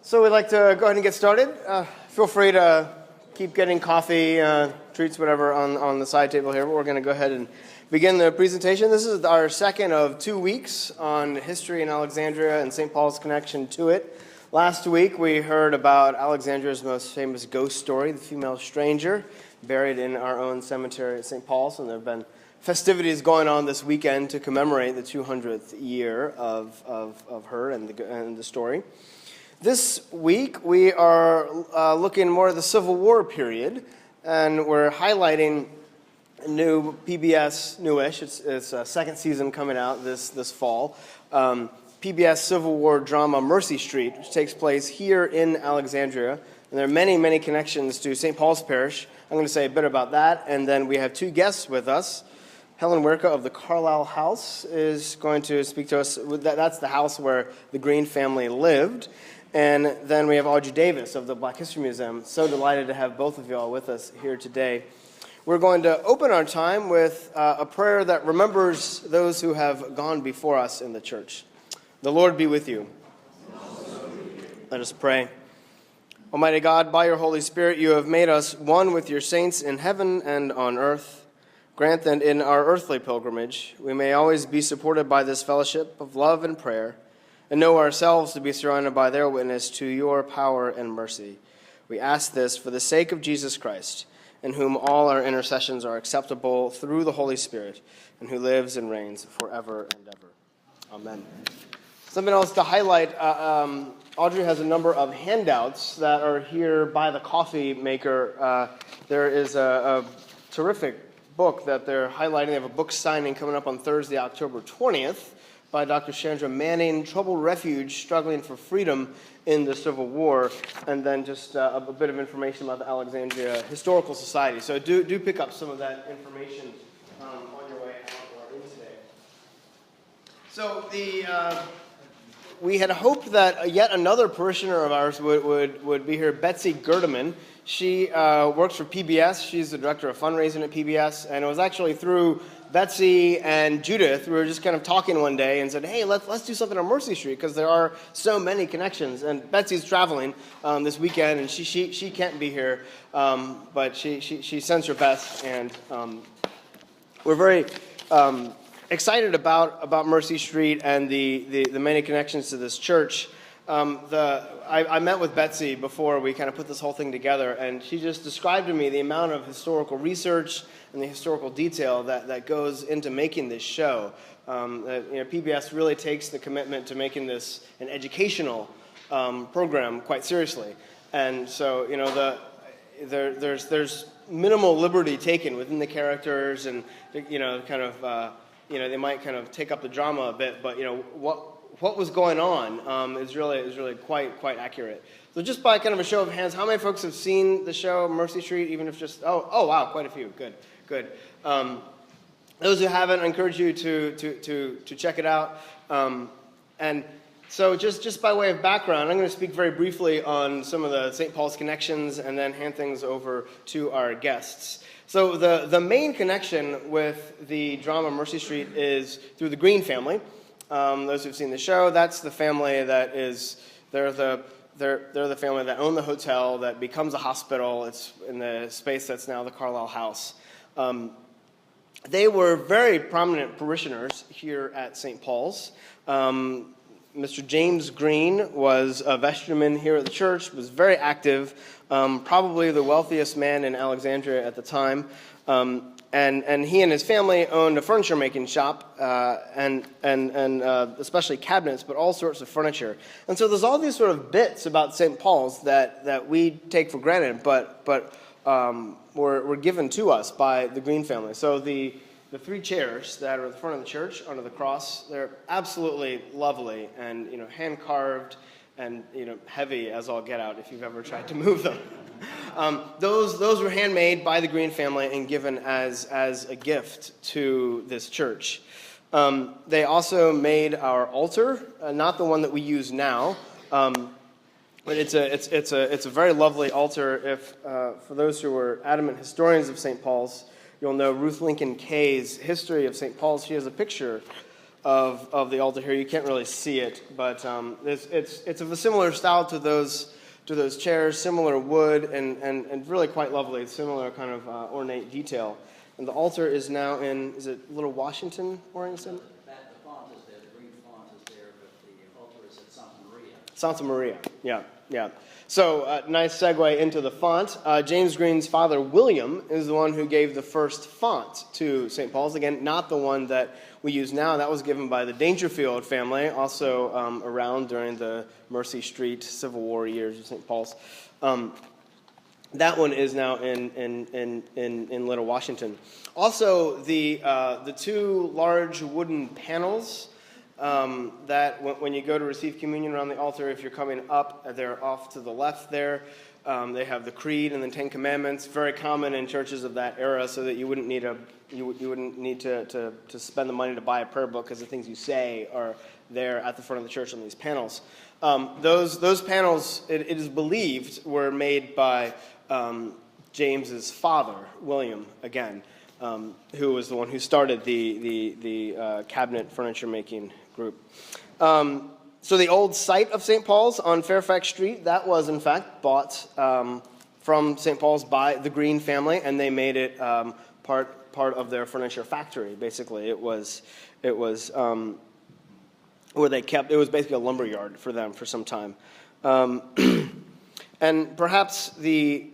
So we'd like to go ahead and get started. Feel free to keep getting coffee, treats, whatever, on the side table here. But we're going to go ahead and begin the presentation. This is our second of 2 weeks on history in Alexandria and St. Paul's connection to it. Last week we heard about Alexandria's most famous ghost story, the female stranger, buried in our own cemetery at St. Paul's, and there have been festivities going on this weekend to commemorate the 200th year of her and the story. This week we are looking more at the Civil War period, and we're highlighting a new PBS newish. It's a second season coming out this fall. PBS Civil War drama Mercy Street, which takes place here in Alexandria, and there are many, many connections to St. Paul's Parish. I'm going to say a bit about that, and then we have two guests with us. Helen Werka of the Carlisle House is going to speak to us. That's the house where the Green family lived. And then we have Audrey Davis of the Black History Museum. So delighted to have both of you all with us here today. We're going to open our time with a prayer that remembers those who have gone before us in the church. The Lord be with you. Let us pray. Almighty God, by your Holy Spirit, you have made us one with your saints in heaven and on earth. Grant that in our earthly pilgrimage, we may always be supported by this fellowship of love and prayer, and know ourselves to be surrounded by their witness to your power and mercy. We ask this for the sake of Jesus Christ, in whom all our intercessions are acceptable through the Holy Spirit, and who lives and reigns forever and ever. Amen. Something else to highlight, Audrey has a number of handouts that are here by the coffee maker. There is a terrific book that they're highlighting. They have a book signing coming up on Thursday, October 20th, by Dr. Chandra Manning, Troubled Refuge, Struggling for Freedom in the Civil War, and then just a bit of information about the Alexandria Historical Society. So do pick up some of that information on your way out or in today. So we had hoped that yet another parishioner of ours would be here, Betsy Gerdeman. She works for PBS. She's the director of fundraising at PBS, and it was actually through Betsy and Judith, we were just kind of talking one day and said, hey, let's do something on Mercy Street because there are so many connections. And Betsy's traveling this weekend, and she can't be here, but she sends her best, and we're very excited about Mercy Street and the many connections to this church. I met with Betsy before we kind of put this whole thing together, and she just described to me the amount of historical research and the historical detail that goes into making this show. PBS really takes the commitment to making this an educational program quite seriously, and so there's minimal liberty taken within the characters, and they might kind of take up the drama a bit, but what was going on is really quite accurate. So just by kind of a show of hands, how many folks have seen the show Mercy Street? Even if just oh wow, quite a few. Good. Those who haven't, I encourage you to check it out. And so just by way of background, I'm going to speak very briefly on some of the St. Paul's connections and then hand things over to our guests. So the main connection with the drama Mercy Street is through the Green family. Those who've seen the show, that's the family that is, they're the family that own the hotel that becomes a hospital. It's in the space that's now the Carlisle House. They were very prominent parishioners here at St. Paul's. Mr. James Green was a vestryman here at the church, was very active, probably the wealthiest man in Alexandria at the time. And he and his family owned a furniture making shop, and especially cabinets, but all sorts of furniture. And so there's all these sort of bits about St. Paul's that we take for granted, but were given to us by the Green family. So the three chairs that are at the front of the church under the cross, they're absolutely lovely and hand carved and heavy as all get out if you've ever tried to move them. Those were handmade by the Green family and given as a gift to this church. They also made our altar, not the one that we use now, but it's a very lovely altar. If for those who are adamant historians of St. Paul's, you'll know Ruth Lincoln Kay's History of St. Paul's. She has a picture of the altar here. You can't really see it, but it's of a similar style to those chairs, similar wood, and really quite lovely. Similar kind of ornate detail. And the altar is now in, is it Little Washington, Oregon? The font is there, the green font is there, but the altar is at Santa Maria. Santa Maria, yeah. So, nice segue into the font. James Green's father, William, is the one who gave the first font to St. Paul's. Again, not the one that we use now. That was given by the Dangerfield family, also around during the Mercy Street Civil War years of St. Paul's. That one is now in Little Washington. Also, the two large wooden panels that when you go to receive communion around the altar, if you're coming up, they're off to the left there. They have the Creed and the Ten Commandments, very common in churches of that era, so that you wouldn't need to spend the money to buy a prayer book, because the things you say are there at the front of the church on these panels. Those panels, it is believed, were made by James's father, William, again, who was the one who started the cabinet furniture making group. So the old site of St. Paul's on Fairfax Street, that was in fact bought from St. Paul's by the Green family, and they made it part of their furniture factory. Basically, it was where they kept. It was basically a lumber yard for them for some time, and perhaps the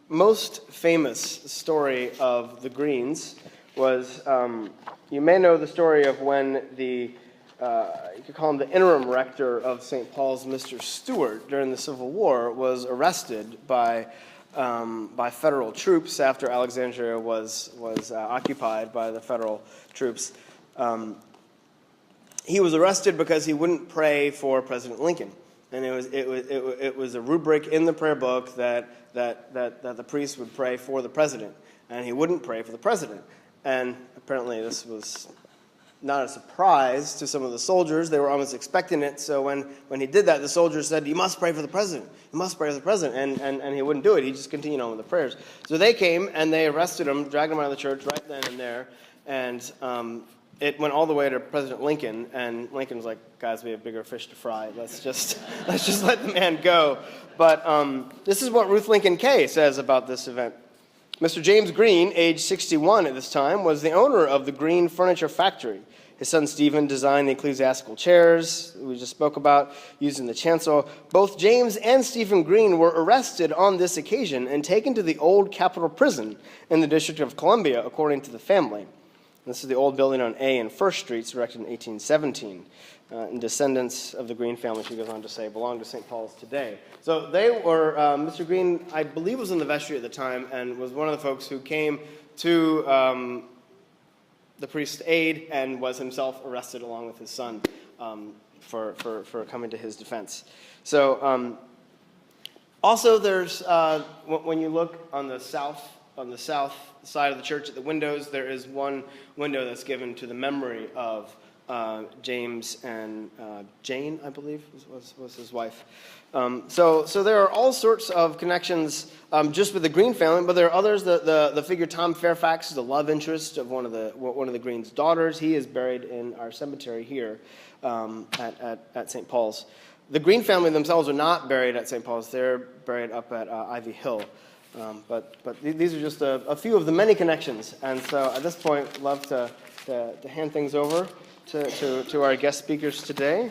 most famous story of the Greens was, you may know the story of when you could call him the interim rector of St. Paul's, Mr. Stewart, during the Civil War, was arrested by federal troops after Alexandria was occupied by the federal troops. He was arrested because he wouldn't pray for President Lincoln, and it was a rubric in the prayer book that the priest would pray for the president, and he wouldn't pray for the president. And apparently this was not a surprise to some of the soldiers. They were almost expecting it. So when he did that, the soldiers said, "You must pray for the president. You must pray for the president." And he wouldn't do it. He just continued on with the prayers. So they came and they arrested him, dragged him out of the church right then and there. And it went all the way to President Lincoln. And Lincoln was like, "Guys, we have bigger fish to fry. Let's just let the man go." But this is what Ruth Lincoln Kay says about this event. Mr. James Green, age 61 at this time, was the owner of the Green Furniture Factory. His son Stephen designed the ecclesiastical chairs we just spoke about, used in the chancel. Both James and Stephen Green were arrested on this occasion and taken to the old Capitol Prison in the District of Columbia, according to the family. This is the old building on A and First Streets, erected in 1817. And descendants of the Green family, she goes on to say, belong to St. Paul's today. So they were, Mr. Green, I believe, was in the vestry at the time and was one of the folks who came to the priest's aid and was himself arrested along with his son for coming to his defense. So also there's, when you look on the south side of the church at the windows, there is one window that's given to the memory of James and Jane, I believe, was his wife. So there are all sorts of connections just with the Green family, but there are others. The figure Tom Fairfax is the love interest of one of the Green's daughters. He is buried in our cemetery here at St. Paul's. The Green family themselves are not buried at St. Paul's. They're buried up at Ivy Hill. But these are just a few of the many connections. And so at this point, I'd love to hand things over to our guest speakers today,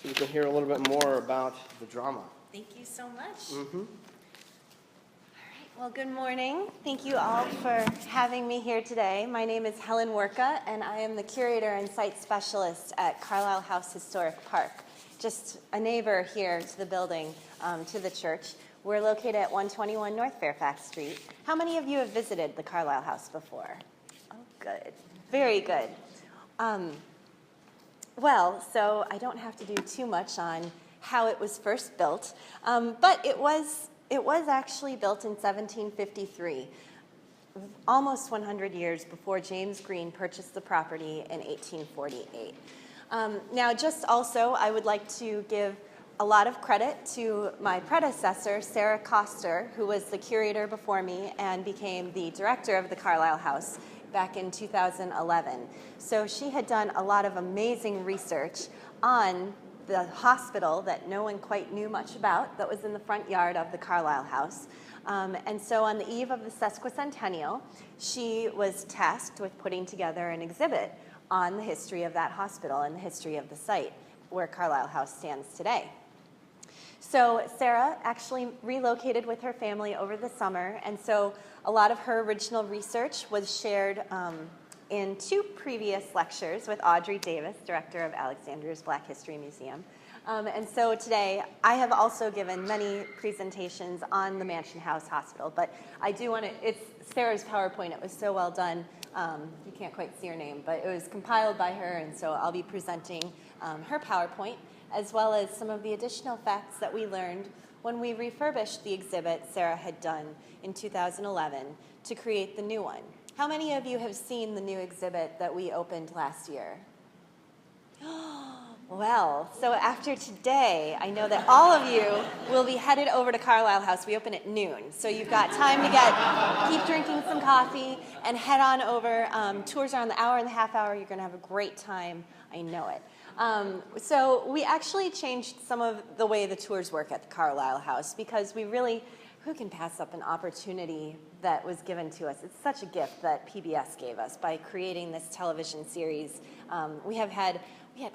so we can hear a little bit more about the drama. Thank you so much. Mm-hmm. All right, well, good morning. Thank you all for having me here today. My name is Helen Worka, and I am the curator and site specialist at Carlisle House Historic Park, just a neighbor here to the building, to the church. We're located at 121 North Fairfax Street. How many of you have visited the Carlisle House before? Oh, good. Very good. Well, so I don't have to do too much on how it was first built, but it was actually built in 1753, almost 100 years before James Green purchased the property in 1848. Now, just also, I would like to give a lot of credit to my predecessor, Sarah Koster, who was the curator before me and became the director of the Carlisle House back in 2011. So she had done a lot of amazing research on the hospital that no one quite knew much about that was in the front yard of the Carlisle House. And so on the eve of the sesquicentennial, she was tasked with putting together an exhibit on the history of that hospital and the history of the site where Carlisle House stands today. So Sarah actually relocated with her family over the summer, and so a lot of her original research was shared in 2 previous lectures with Audrey Davis, director of Alexandria's Black History Museum. And so today, I have also given many presentations on the Mansion House Hospital, but I do want to, it's Sarah's PowerPoint. It was so well done. You can't quite see her name, but it was compiled by her, and so I'll be presenting her PowerPoint, as well as some of the additional facts that we learned when we refurbished the exhibit Sarah had done in 2011 to create the new one. How many of you have seen the new exhibit that we opened last year? Well, so after today, I know that all of you will be headed over to Carlisle House. We open at noon, so you've got time to keep drinking some coffee and head on over. Tours are on the hour and the half hour. You're going to have a great time. I know it. So we actually changed some of the way the tours work at the Carlisle House because we really, who can pass up an opportunity that was given to us? It's such a gift that PBS gave us by creating this television series. We had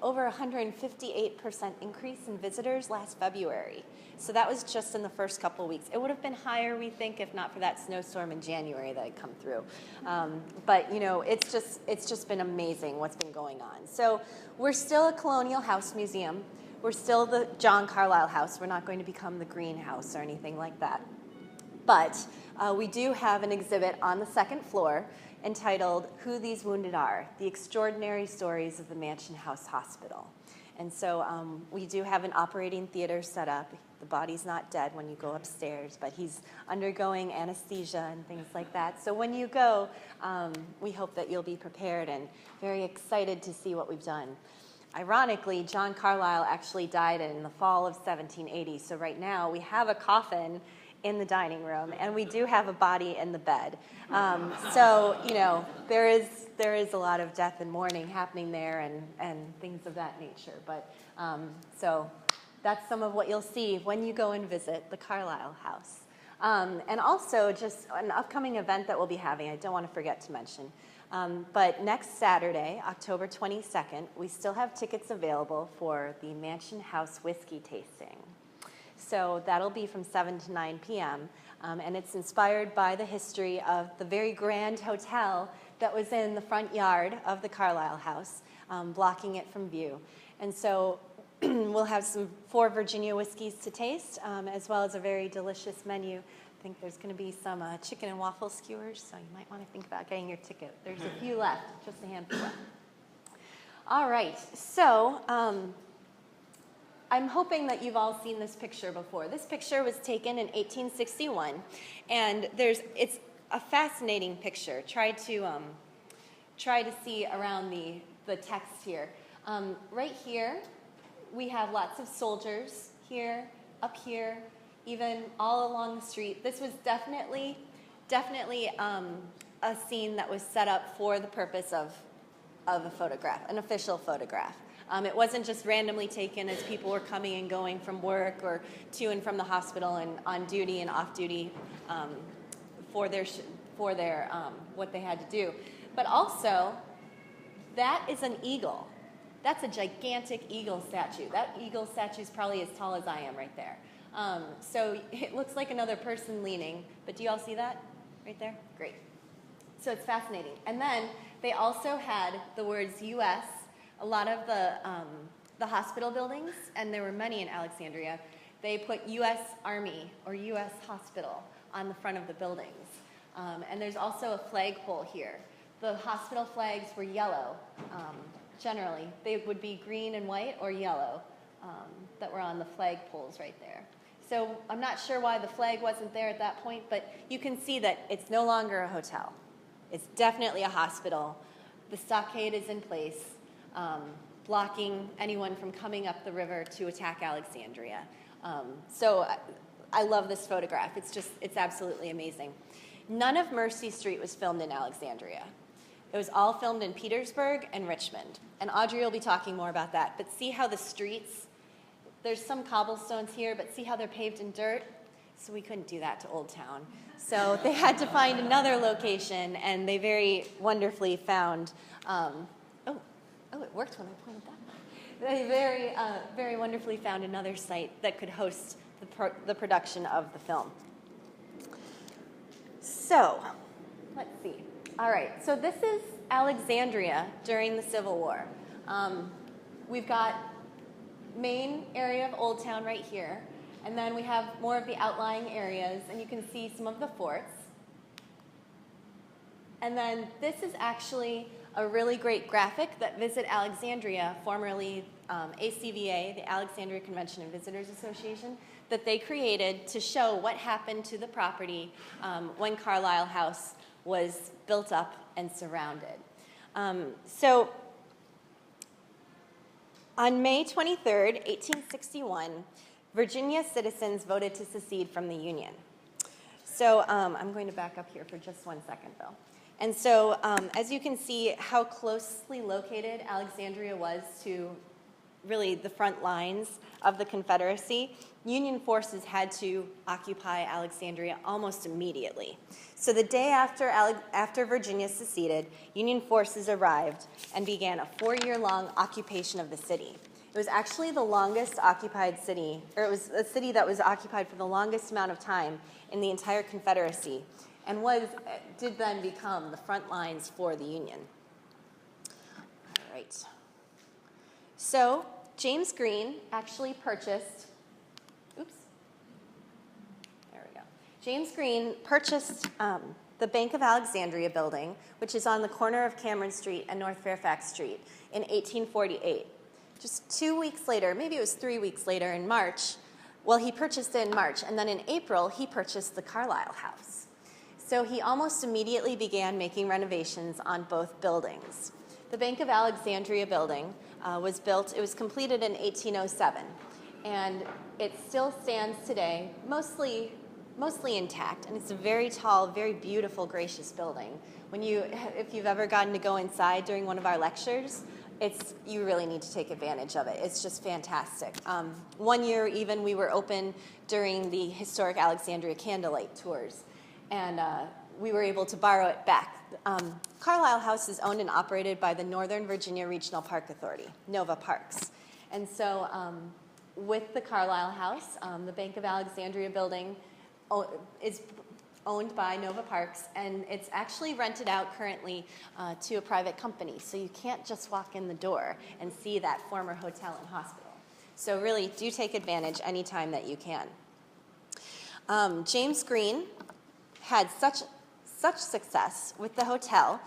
over 158% increase in visitors last February. So that was just in the first couple weeks. It would have been higher, we think, if not for that snowstorm in January that had come through. But you know, it's just been amazing what's been going on. So we're still a colonial house museum. We're still the John Carlisle House. We're not going to become the greenhouse or anything like that. But we do have an exhibit on the second floor entitled Who These Wounded Are, The Extraordinary Stories of the Mansion House Hospital. And so we do have an operating theater set up. The body's not dead when you go upstairs, but he's undergoing anesthesia and things like that. So when you go, we hope that you'll be prepared and very excited to see what we've done. Ironically, John Carlisle actually died in the fall of 1780, so right now we have a coffin in the dining room, and we do have a body in the bed. So, you know, there is a lot of death and mourning happening there and things of that nature. But so that's some of what you'll see when you go and visit the Carlisle House. And also just an upcoming event that we'll be having, I don't want to forget to mention. But next Saturday, October 22nd, we still have tickets available for the Mansion House Whiskey Tasting. So that'll be from 7 to 9 p.m., and it's inspired by the history of the very grand hotel that was in the front yard of the Carlisle House, blocking it from view. And so we'll have 4 Virginia whiskeys to taste, as well as a very delicious menu. I think there's going to be some chicken and waffle skewers, so you might want to think about getting your ticket. There's a few left, just a handful left. All right, so I'm hoping that you've all seen this picture before. This picture was taken in 1861, and it's a fascinating picture. Try to see around the text here. Right here, we have lots of soldiers here, up here, even all along the street. This was definitely a scene that was set up for the purpose of a photograph, an official photograph. It wasn't just randomly taken as people were coming and going from work or to and from the hospital and on duty and off duty for their what they had to do. But also, that is an eagle. That's a gigantic eagle statue. That eagle statue is probably as tall as I am right there. So it looks like another person leaning, but do you all see that right there? Great. So it's fascinating. And then they also had the words U.S. A lot of the hospital buildings, and there were many in Alexandria, they put U.S. Army or U.S. Hospital on the front of the buildings. And there's also a flagpole here. The hospital flags were yellow, generally. They would be green and white or yellow that were on the flagpoles right there. So I'm not sure why the flag wasn't there at that point, but you can see that it's no longer a hotel. It's definitely a hospital. The stockade is in place, blocking anyone from coming up the river to attack Alexandria. So I love this photograph. It's absolutely amazing. None of Mercy Street was filmed in Alexandria. It was all filmed in Petersburg and Richmond. And Audrey will be talking more about that. But see how the streets, there's some cobblestones here, but see how they're paved in dirt? So we couldn't do that to Old Town. So they had to find another location, and they very wonderfully found, it worked when I pointed that way. They very wonderfully found another site that could host the production of the film. So, let's see. All right, so this is Alexandria during the Civil War. We've got main area of Old Town right here, and then we have more of the outlying areas, and you can see some of the forts. And then this is actually a really great graphic that Visit Alexandria, formerly ACVA, the Alexandria Convention and Visitors Association, that they created to show what happened to the property when Carlisle House was built up and surrounded. So on May 23rd, 1861, Virginia citizens voted to secede from the Union. So I'm going to back up here for just 1 second, Bill. And so as you can see how closely located Alexandria was to really the front lines of the Confederacy, Union forces had to occupy Alexandria almost immediately. So the day after Virginia seceded, Union forces arrived and began a 4-year-long occupation of the city. It was actually the longest occupied city, or it was a city that was occupied for the longest amount of time in the entire Confederacy, and did then become the front lines for the Union. All right. So James Green actually purchased, James Green purchased the Bank of Alexandria building, which is on the corner of Cameron Street and North Fairfax Street, in 1848. Just 2 weeks later, maybe it was 3 weeks later in March, well, he purchased it in March, and then in April, he purchased the Carlisle House. So he almost immediately began making renovations on both buildings. The Bank of Alexandria building was built, it was completed in 1807, and it still stands today, mostly intact, and it's a very tall, very beautiful, gracious building. If you've ever gotten to go inside during one of our lectures, you really need to take advantage of it. It's just fantastic. 1 year even, we were open during the historic Alexandria candlelight tours, and we were able to borrow it back. Carlisle House is owned and operated by the Northern Virginia Regional Park Authority, Nova Parks. And so with the Carlisle House, the Bank of Alexandria building is owned by Nova Parks, and it's actually rented out currently to a private company. So you can't just walk in the door and see that former hotel and hospital. So really, do take advantage anytime that you can. James Green had such success with the hotel,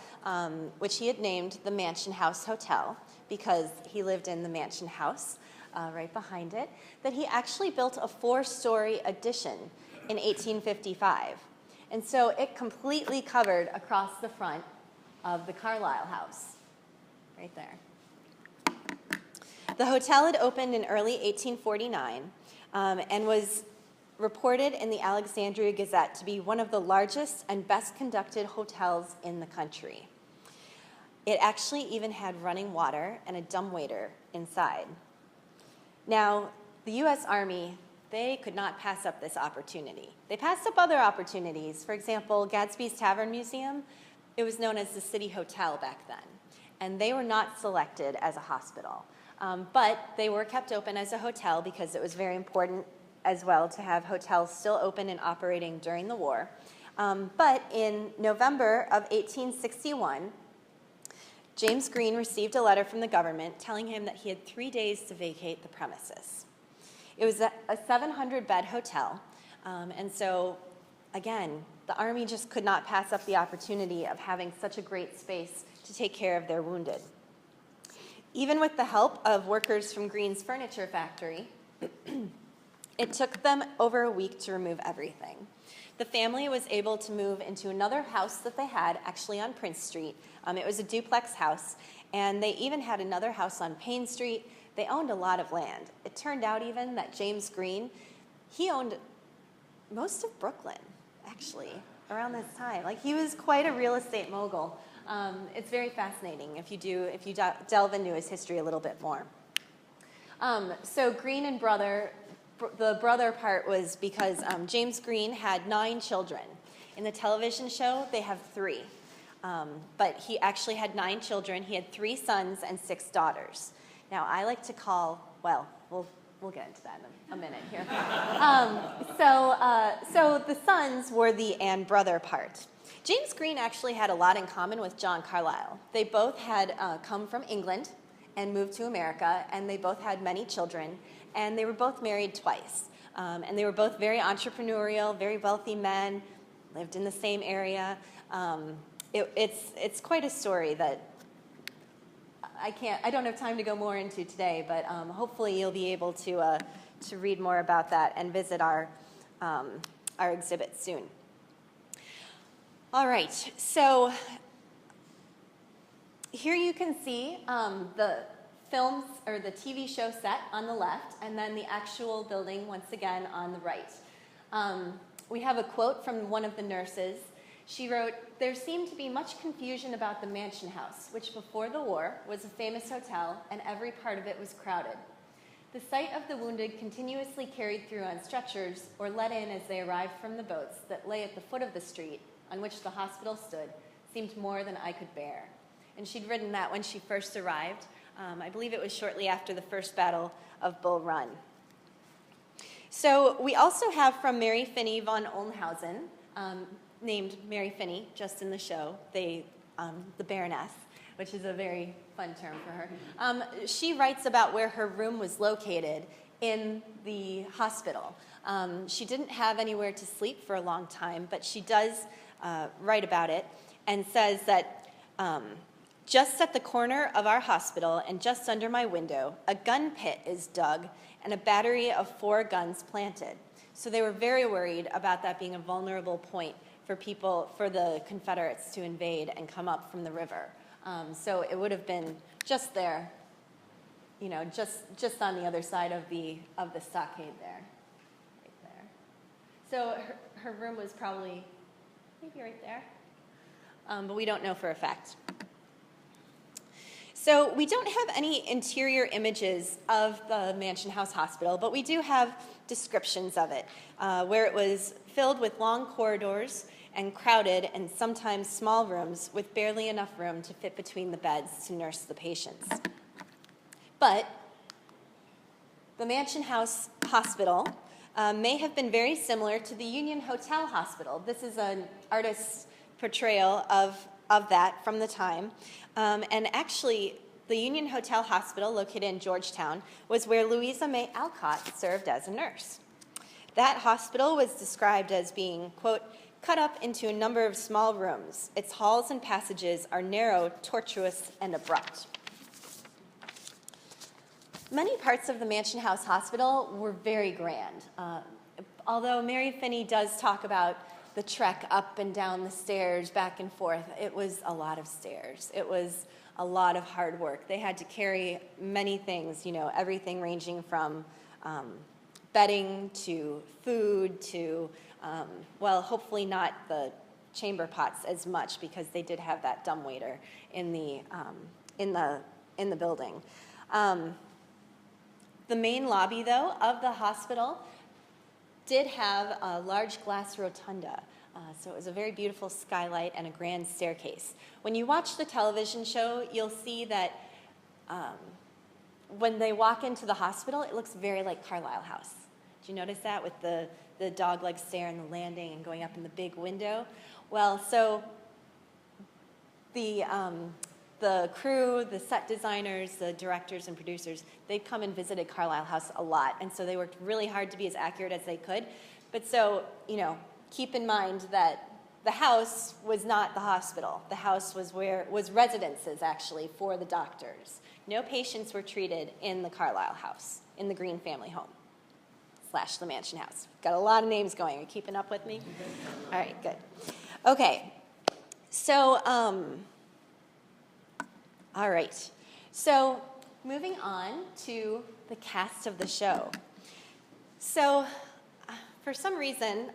which he had named the Mansion House Hotel, because he lived in the Mansion House right behind it, that he actually built a 4-story addition in 1855. And so it completely covered across the front of the Carlisle House, right there. The hotel had opened in early 1849 and was reported in the Alexandria Gazette to be one of the largest and best conducted hotels in the country. It actually even had running water and a dumbwaiter inside. Now, the U.S. Army, they could not pass up this opportunity. They passed up other opportunities. For example, Gadsby's Tavern Museum, it was known as the City Hotel back then, and they were not selected as a hospital. But they were kept open as a hotel because it was very important as well to have hotels still open and operating during the war. But in November of 1861, James Green received a letter from the government telling him that he had 3 days to vacate the premises. It was a 700-bed hotel, and so, again, the Army just could not pass up the opportunity of having such a great space to take care of their wounded. Even with the help of workers from Green's furniture factory, it took them over a week to remove everything. The family was able to move into another house that they had, actually on Prince Street. It was a duplex house, and they even had another house on Payne Street. They owned a lot of land. It turned out even that James Green, he owned most of Brooklyn, actually. around this time. Like, he was quite a real estate mogul. It's very fascinating if you delve into his history a little bit more. So Green and brother, the brother part was because James Green had 9 children. In the television show, they have 3. But he actually had 9 children. He had 3 sons and 6 daughters. Now, I like to call, well, we'll get into that in a minute here. So the sons were the and brother part. James Green actually had a lot in common with John Carlyle. They both had come from England and moved to America, and they both had many children, and they were both married twice. And they were both very entrepreneurial, very wealthy men, lived in the same area. It's quite a story that I don't have time to go more into today, but hopefully you'll be able to read more about that and visit our exhibit soon. All right, so here you can see the films or the TV show set on the left, and then the actual building once again on the right. We have a quote from one of the nurses. She wrote, "There seemed to be much confusion about the Mansion House, which before the war was a famous hotel, and every part of it was crowded. The sight of the wounded continuously carried through on stretchers or let in as they arrived from the boats that lay at the foot of the street on which the hospital stood seemed more than I could bear." And she'd written that when she first arrived. I believe it was shortly after the first Battle of Bull Run. So we also have from Mary Finney von Olnhausen, named Mary Finney, just in the show, the Baroness, which is a very fun term for her. She writes about where her room was located in the hospital. She didn't have anywhere to sleep for a long time, but she does write about it and says that just at the corner of our hospital and just under my window, a gun pit is dug and a battery of 4 guns planted. So they were very worried about that being a vulnerable point for the Confederates to invade and come up from the river. So it would have been just there, just on the other side of the stockade there, right there. So her room was probably maybe right there, but we don't know for a fact. So we don't have any interior images of the Mansion House Hospital, but we do have descriptions of it, where it was filled with long corridors and crowded and sometimes small rooms with barely enough room to fit between the beds to nurse the patients. But the Mansion House Hospital may have been very similar to the Union Hotel Hospital. This is an artist's portrayal of that from the time. And actually, the Union Hotel Hospital, located in Georgetown, was where Louisa May Alcott served as a nurse. That hospital was described as being, quote, cut up into a number of small rooms. Its halls and passages are narrow, tortuous, and abrupt. Many parts of the Mansion House Hospital were very grand. Although Mary Finney does talk about the trek up and down the stairs, back and forth, it was a lot of stairs. It was a lot of hard work. They had to carry many things, everything ranging from bedding to food to, hopefully not the chamber pots as much because they did have that dumbwaiter in the building. The main lobby, though, of the hospital did have a large glass rotunda. So it was a very beautiful skylight and a grand staircase. When you watch the television show, you'll see that when they walk into the hospital, it looks very like Carlisle House. Did you notice that with the dog-leg stair and the landing and going up in the big window? Well, so the crew, the set designers, the directors and producers, they'd come and visited Carlisle House a lot, and so they worked really hard to be as accurate as they could. But so, keep in mind that the house was not the hospital. The house was residences, actually, for the doctors. No patients were treated in the Carlisle House, in the Green family home, / the Mansion House. Got a lot of names going. Are you keeping up with me? All right, good. Okay, so, all right. So moving on to the cast of the show. So for some reason,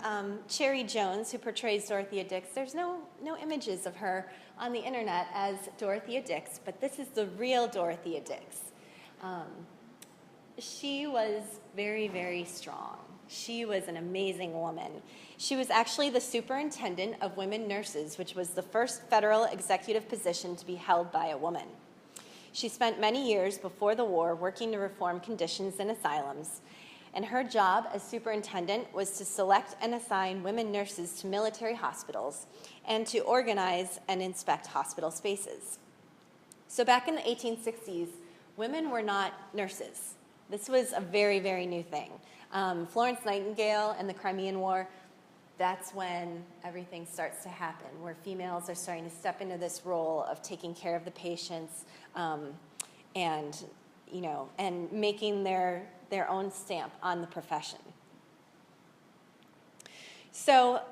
Cherry Jones, who portrays Dorothea Dix, there's no images of her on the internet as Dorothea Dix, but this is the real Dorothea Dix. She was very, very strong. She was an amazing woman. She was actually the superintendent of women nurses, which was the first federal executive position to be held by a woman. She spent many years before the war working to reform conditions in asylums, and her job as superintendent was to select and assign women nurses to military hospitals and to organize and inspect hospital spaces. So back in the 1860s, women were not nurses. This was a very, very new thing. Florence Nightingale and the Crimean War, that's when everything starts to happen, where females are starting to step into this role of taking care of the patients and making their own stamp on the profession. So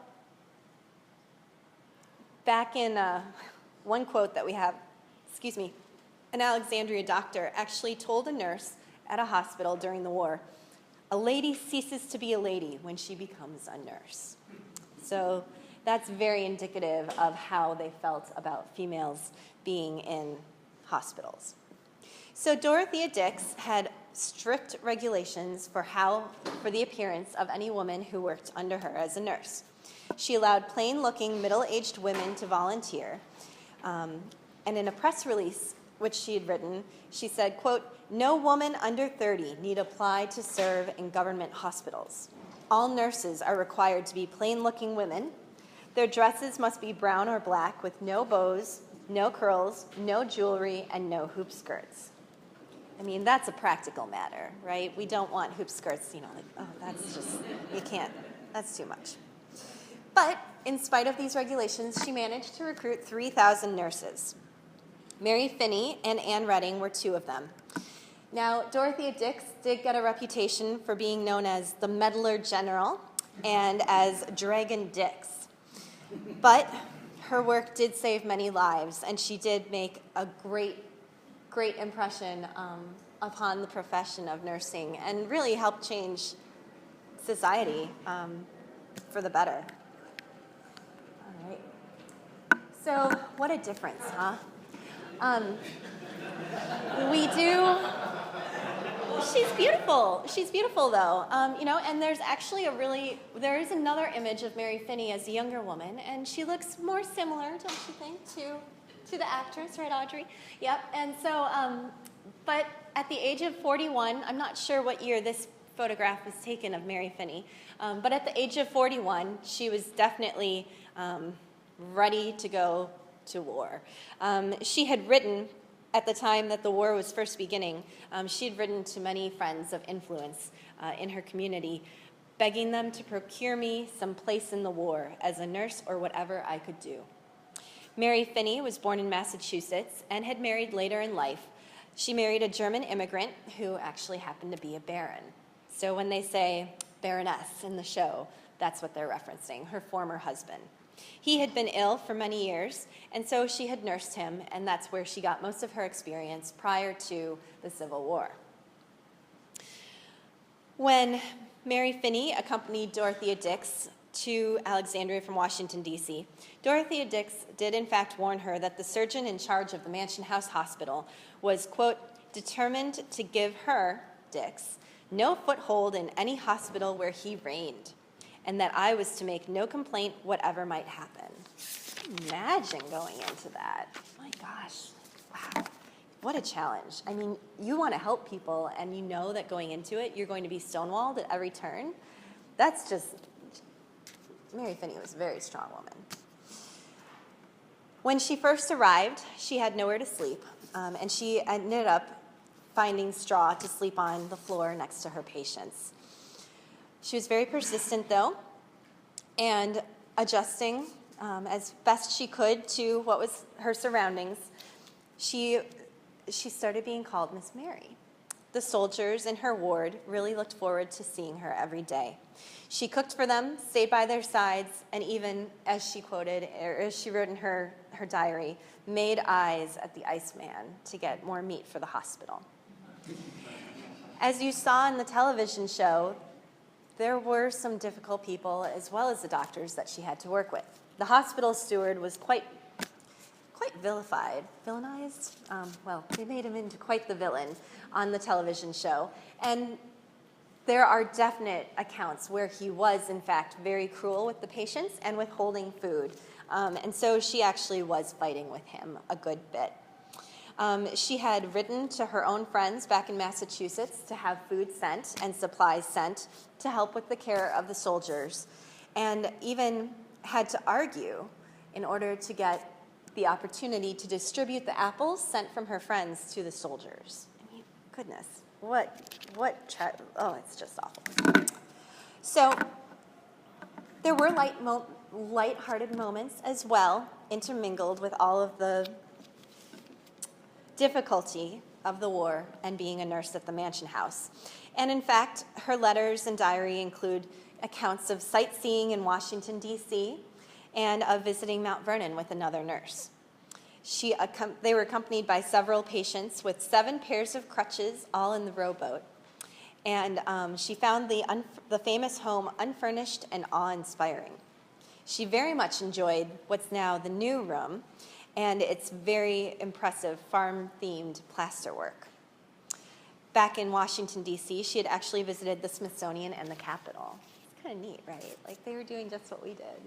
back in one quote that we have, an Alexandria doctor actually told a nurse at a hospital during the war, "A lady ceases to be a lady when she becomes a nurse." So that's very indicative of how they felt about females being in hospitals. So Dorothea Dix had strict regulations for the appearance of any woman who worked under her as a nurse. She allowed plain-looking, middle-aged women to volunteer. And in a press release which she had written, she said, quote, "No woman under 30 need apply to serve in government hospitals. All nurses are required to be plain-looking women. Their dresses must be brown or black with no bows, no curls, no jewelry, and no hoop skirts." I mean, that's a practical matter, right? We don't want hoop skirts, that's just, you can't, that's too much. But in spite of these regulations, she managed to recruit 3,000 nurses. Mary Finney and Anne Redding were two of them. Now, Dorothea Dix did get a reputation for being known as the meddler general and as Dragon Dix. But her work did save many lives, and she did make a great impression upon the profession of nursing and really helped change society for the better. All right. So what a difference, huh? We do. She's beautiful. She's beautiful, though. And there's actually there is another image of Mary Finney as a younger woman, and she looks more similar, don't you think, to the actress, right, Audrey? Yep. And so, but at the age of 41, I'm not sure what year this photograph was taken of Mary Finney, but at the age of 41, she was definitely ready to go to war. She had written, at the time that the war was first beginning, she had written to many friends of influence in her community, begging them to procure me some place in the war as a nurse or whatever I could do. Mary Finney was born in Massachusetts and had married later in life. She married a German immigrant who actually happened to be a baron. So when they say baroness in the show, that's what they're referencing, her former husband. He had been ill for many years, and so she had nursed him, and that's where she got most of her experience prior to the Civil War. When Mary Finney accompanied Dorothea Dix to Alexandria from Washington, D.C., Dorothea Dix did in fact warn her that the surgeon in charge of the Mansion House Hospital was, quote, determined to give her, Dix, no foothold in any hospital where he reigned, and that I was to make no complaint whatever might happen. Imagine going into that. My gosh, wow. What a challenge. I mean, you want to help people, and you know that going into it, you're going to be stonewalled at every turn. That's just, Mary Finney was a very strong woman. When she first arrived, she had nowhere to sleep, and she ended up finding straw to sleep on the floor next to her patients. She was very persistent, though, and adjusting as best she could to what was her surroundings. She started being called Miss Mary. The soldiers in her ward really looked forward to seeing her every day. She cooked for them, stayed by their sides, and even, as she quoted, or as she wrote in her diary, made eyes at the Iceman to get more meat for the hospital. As you saw in the television show, there were some difficult people as well as the doctors that she had to work with. The hospital steward was quite vilified, villainized. Well, they made him into quite the villain on the television show. And there are definite accounts where he was, in fact, very cruel with the patients and withholding food. And so she actually was fighting with him a good bit. She had written to her own friends back in Massachusetts to have food sent and supplies sent to help with the care of the soldiers, and even had to argue in order to get the opportunity to distribute the apples sent from her friends to the soldiers. I mean, goodness, it's just awful. So there were light-hearted moments as well, intermingled with all of the difficulty of the war and being a nurse at the Mansion House. And in fact, her letters and diary include accounts of sightseeing in Washington, D.C., and of visiting Mount Vernon with another nurse. They were accompanied by several patients with 7 pairs of crutches, all in the rowboat. And she found the famous home unfurnished and awe-inspiring. She very much enjoyed what's now the new room, and its very impressive farm-themed plasterwork. Back in Washington, D.C., she had actually visited the Smithsonian and the Capitol. It's kind of neat, right? Like, they were doing just what we did.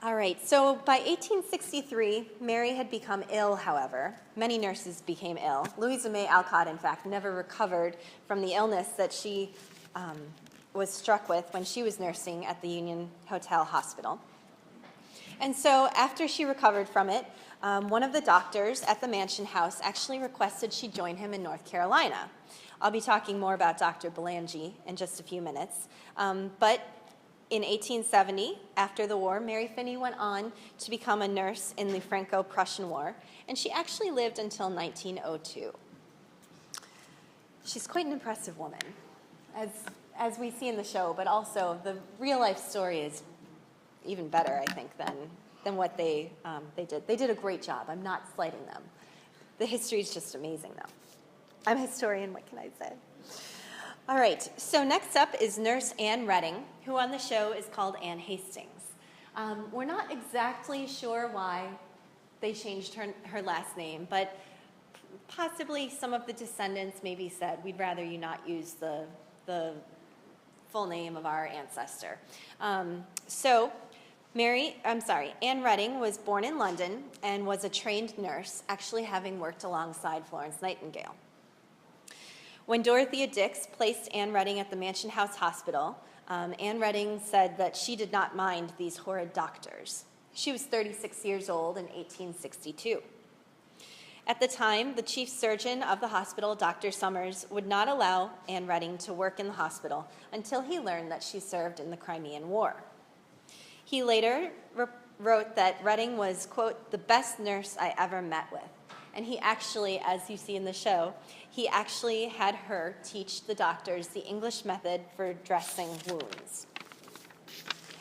All right, so by 1863, Mary had become ill, however. Many nurses became ill. Louisa May Alcott, in fact, never recovered from the illness that she was struck with when she was nursing at the Union Hotel Hospital. And so after she recovered from it, one of the doctors at the Mansion House actually requested she join him in North Carolina. I'll be talking more about Dr. Belangi in just a few minutes. But in 1870, after the war, Mary Finney went on to become a nurse in the Franco-Prussian War, and she actually lived until 1902. She's quite an impressive woman, as we see in the show, but also the real-life story is even better, I think, than what they did. They did a great job. I'm not slighting them. The history is just amazing, though. I'm a historian. What can I say? All right. So next up is Nurse Ann Redding, who on the show is called Ann Hastings. We're not exactly sure why they changed her last name, but possibly some of the descendants maybe said, we'd rather you not use the full name of our ancestor. Ann Redding was born in London and was a trained nurse, actually having worked alongside Florence Nightingale. When Dorothea Dix placed Ann Redding at the Mansion House Hospital, Ann Redding said that she did not mind these horrid doctors. She was 36 years old in 1862. At the time, the chief surgeon of the hospital, Dr. Summers, would not allow Ann Redding to work in the hospital until he learned that she served in the Crimean War. He later wrote that Redding was, quote, the best nurse I ever met with. And he actually, as you see in the show, he actually had her teach the doctors the English method for dressing wounds.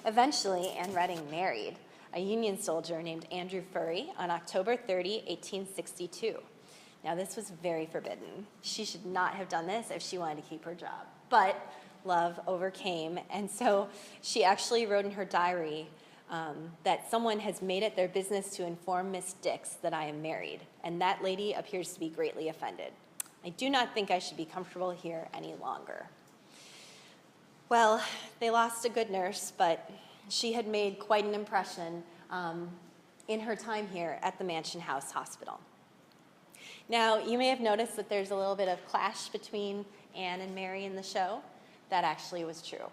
Eventually, Ann Redding married a Union soldier named Andrew Furry on October 30, 1862. Now, this was very forbidden. She should not have done this if she wanted to keep her job. But love overcame, and so she actually wrote in her diary that someone has made it their business to inform Miss Dix that I am married, and that lady appears to be greatly offended. I do not think I should be comfortable here any longer. Well, they lost a good nurse, but she had made quite an impression in her time here at the Mansion House Hospital. Now, you may have noticed that there's a little bit of clash between Anne and Mary in the show. That actually was true.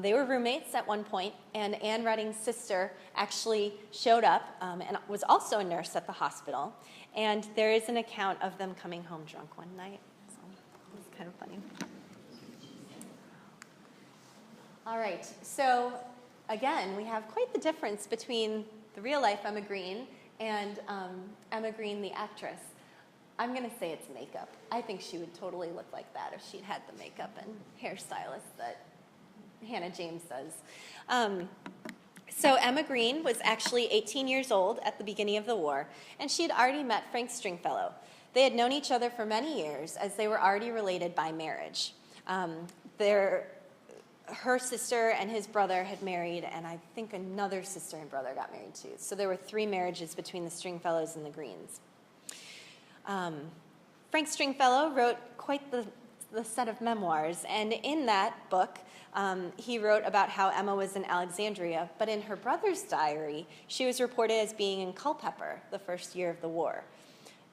They were roommates at one point, and Ann Redding's sister actually showed up and was also a nurse at the hospital. And there is an account of them coming home drunk one night. So it was kind of funny. All right, so again, we have quite the difference between the real-life Emma Green and Emma Green, the actress. I'm going to say it's makeup. I think she would totally look like that if she'd had the makeup and hairstylist that Hannah James does. So Emma Green was actually 18 years old at the beginning of the war, and she had already met Frank Stringfellow. They had known each other for many years, as they were already related by marriage. Her sister and his brother had married, and I think another sister and brother got married too. So there were 3 marriages between the Stringfellows and the Greens. Frank Stringfellow wrote quite the set of memoirs, and in that book, he wrote about how Emma was in Alexandria, but in her brother's diary, she was reported as being in Culpeper the first year of the war.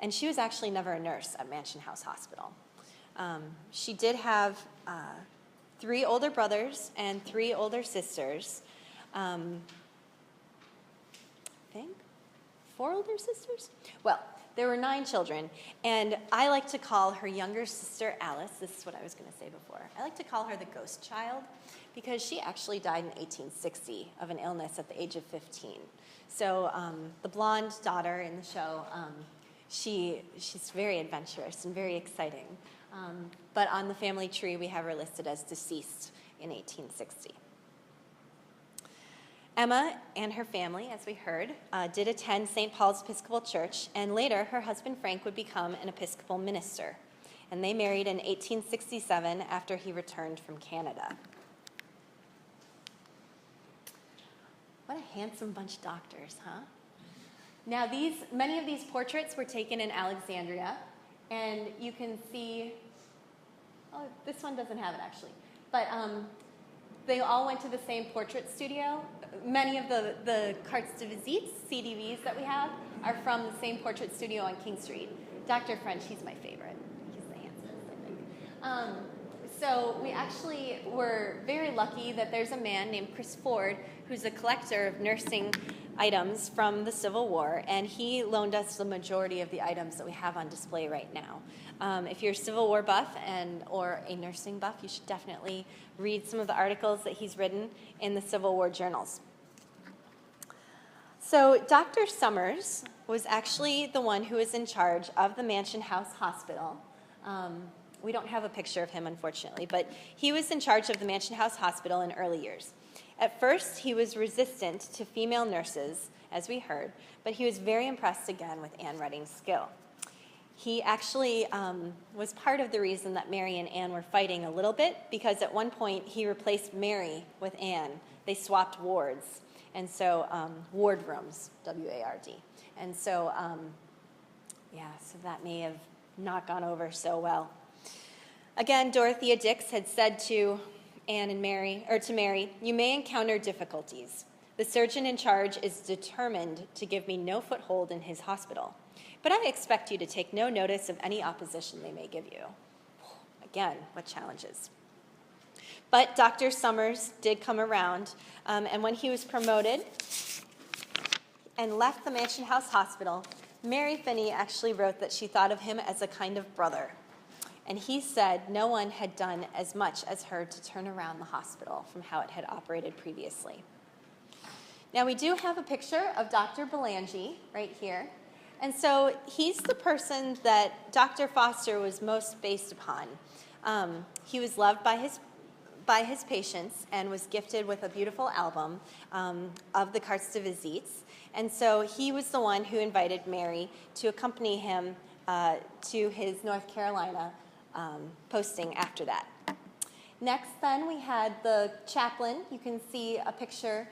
And she was actually never a nurse at Mansion House Hospital. She did have 3 older brothers and 3 older sisters. I think 4 older sisters? Well, there were 9 children, and I like to call her younger sister Alice, this is what I was going to say before, I like to call her the ghost child because she actually died in 1860 of an illness at the age of 15. So the blonde daughter in the show, she's very adventurous and very exciting. But on the family tree, we have her listed as deceased in 1860. Emma and her family, as we heard, did attend St. Paul's Episcopal Church, and later her husband Frank would become an Episcopal minister. And they married in 1867 after he returned from Canada. What a handsome bunch of doctors, huh? Now, many of these portraits were taken in Alexandria, and you can see, oh, this one doesn't have it actually, but they all went to the same portrait studio. Many of the cartes de visite, CDVs that we have, are from the same portrait studio on King Street. Dr. French, he's my favorite. He's the handsomest, I think. So we actually were very lucky that there's a man named Chris Ford who's a collector of nursing items from the Civil War, and he loaned us the majority of the items that we have on display right now. If you're a Civil War buff or a nursing buff, you should definitely read some of the articles that he's written in the Civil War journals. So Dr. Summers was actually the one who was in charge of the Mansion House Hospital. We don't have a picture of him, unfortunately, but he was in charge of the Mansion House Hospital in early years. At first, he was resistant to female nurses, as we heard, but he was very impressed again with Anne Redding's skill. He actually was part of the reason that Mary and Anne were fighting a little bit, because at one point he replaced Mary with Anne. They swapped wards, and so ward rooms, W-A-R-D. And so, so that may have not gone over so well. Again, Dorothea Dix had said to Anne and Mary, or to Mary, "You may encounter difficulties. The surgeon in charge is determined to give me no foothold in his hospital. But I expect you to take no notice of any opposition they may give you." Again, what challenges. But Dr. Summers did come around, and when he was promoted and left the Mansion House Hospital, Mary Finney actually wrote that she thought of him as a kind of brother. And he said no one had done as much as her to turn around the hospital from how it had operated previously. Now, we do have a picture of Dr. Belangi right here. And so he's the person that Dr. Foster was most based upon. He was loved by his patients and was gifted with a beautiful album of the cartes de visites. And so he was the one who invited Mary to accompany him to his North Carolina posting after that. Next, then, we had the chaplain. You can see a picture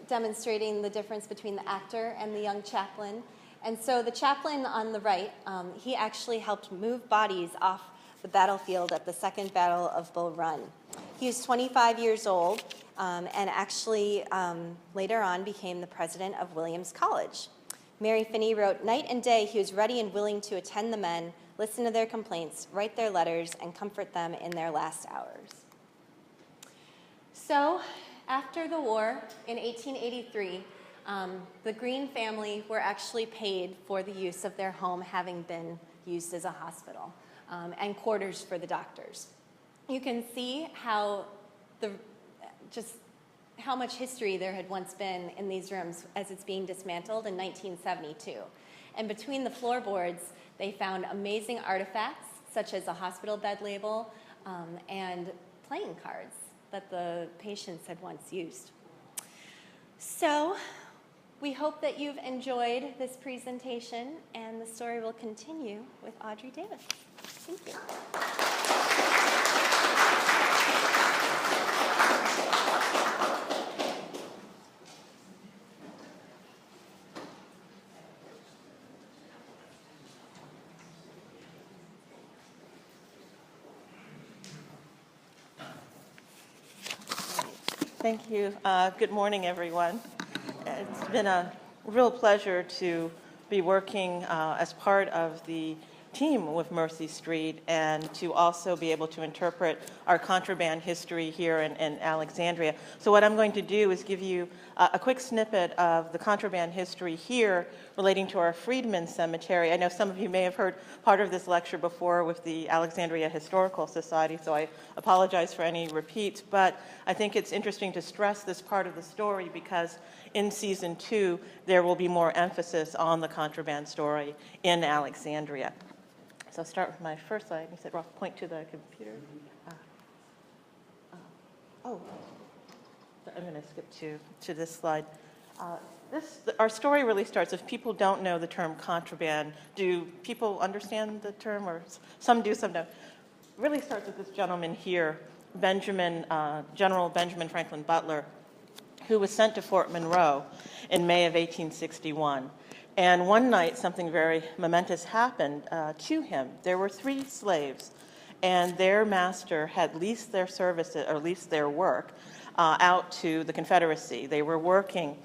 demonstrating the difference between the actor and the young chaplain. And so the chaplain on the right, he actually helped move bodies off the battlefield at the Second Battle of Bull Run. He was 25 years old and actually later on became the president of Williams College. Mary Finney wrote, "Night and day he was ready and willing to attend the men, listen to their complaints, write their letters, and comfort them in their last hours." So, after the war in 1883, the Green family were actually paid for the use of their home having been used as a hospital and quarters for the doctors. You can see how how much history there had once been in these rooms as it's being dismantled in 1972. And between the floorboards, they found amazing artifacts, such as a hospital bed label and playing cards that the patients had once used. So we hope that you've enjoyed this presentation, and the story will continue with Audrey Davis. Thank you. Thank you. Good morning, everyone. It's been a real pleasure to be working as part of the team with Mercy Street and to also be able to interpret our contraband history here in Alexandria. So what I'm going to do is give you a quick snippet of the contraband history here relating to our Freedmen Cemetery. I know some of you may have heard part of this lecture before with the Alexandria Historical Society, so I apologize for any repeats, but I think it's interesting to stress this part of the story because in season 2, there will be more emphasis on the contraband story in Alexandria. So I'll start with my first slide. You said, Ross, point to the computer. Oh, I'm going to skip to this slide. Our story really starts, if people don't know the term contraband, do people understand the term? Or some do, some don't. It really starts with this gentleman here, General Benjamin Franklin Butler, who was sent to Fort Monroe in May of 1861. And one night, something very momentous happened to him. There were 3 slaves, and their master had leased their services, or leased their work, out to the Confederacy. They were working